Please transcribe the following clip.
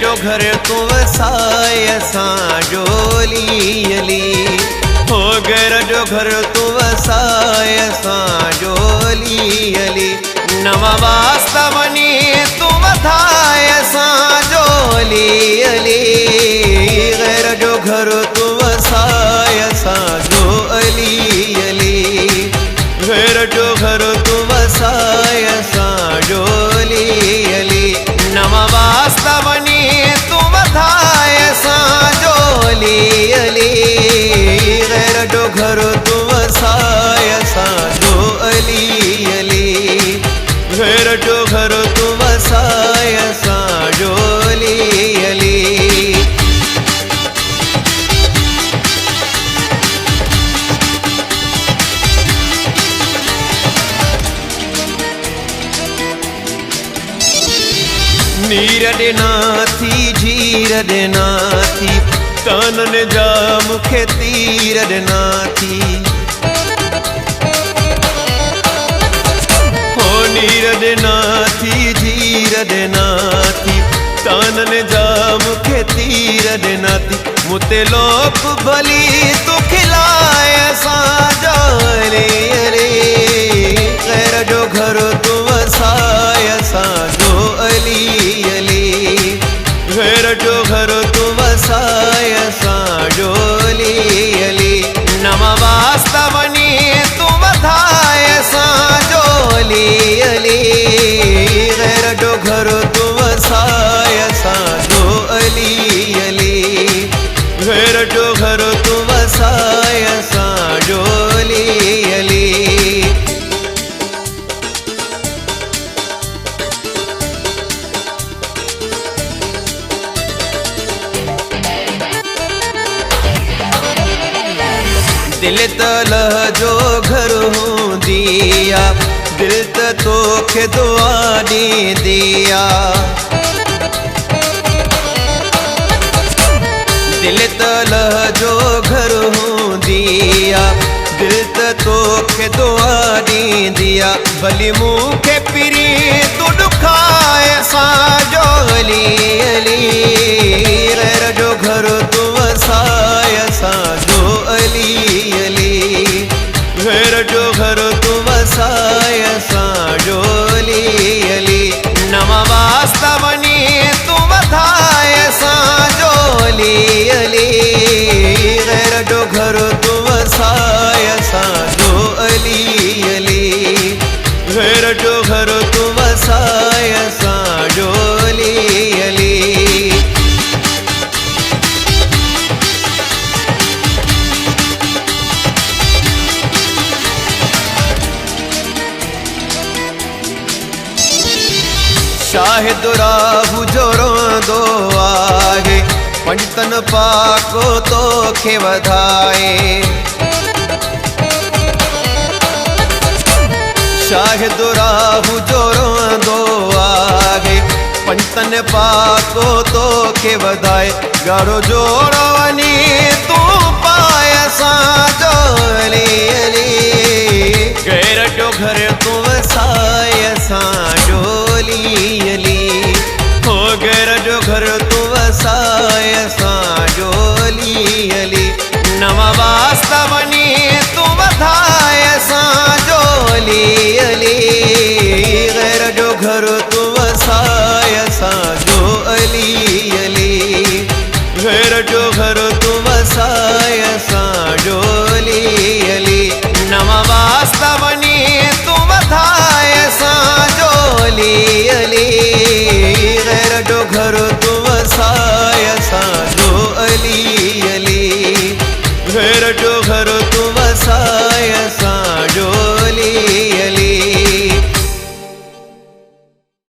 जो घर तू वसाय असां जोली अली हो घर जो घर तू वसाय असां जोली अली नवा वास्ता वनी तू वधाय असां जोली अली घर जो घर तू वसाय असां जो अली अली घर जो घर तू वसाय असां जोली अली नवा वास्ता वनी तू वधाय असां जोली अली घर जो घर तू वसाय असां जो अली अली घर जो घर तू वसाय असां जोली अली नीर ॾिना थी झीर ॾिना थी कानन जा मूंखे तीर ॾिना थी हो नीर ॾिना थी झीर ॾिना थी कानन जा मूंखे तीर ॾिना थी मुते लोक भली तू खिलाए असां जोली अली घर जो घर तू वसाए असां जो अली अली घर जो घर तू वसाए असां जोली अली नवा वास्ता वनी तू वधाए असां जोली अली घर जो घर तू वसाए असां जो अली अली घर जो घर तू वसाए असां जोली अली दिल त लहजो घर हूंदिया दिल त तोखे दुआ ॾींदिया दिल त लहजो घर हूंदिया दिल त तोखे दुआ ॾींदिया भली मूंखे पिरी तू ॾुखाए असां जो अली अली घर जो घर तू वसाए असां जो अली अली घर जो घर तू वसाए असां जोली अली नवा वास्ता वनी तू वधाए असां जोली अली घर जो घर तू वसाए असां जो अली अली घर जो घर तू वसाए असां जोली अली शाहिद राहु जो रोंदो आहे पंजतन पाको तोखे वधाए शाहिद राहु जो रोंदो आहे पंजतन पाको तोखे वधाए गारो जोड़ो वनी तू पाए असां जो अली अली घर जो घर तू वसाए असां जोली अली हो घर जो घर तू वसाए असां जोली अली नवा वास्ता वनी तू वधाए असां जोली अली घर जो घर तू वसाए असां जो अली अली घर जो घर तू वसाए असां जोली अली नवा वास्ता वनी तू वधाए असां जोली अली घर जो घर तू वसाए असां जो अली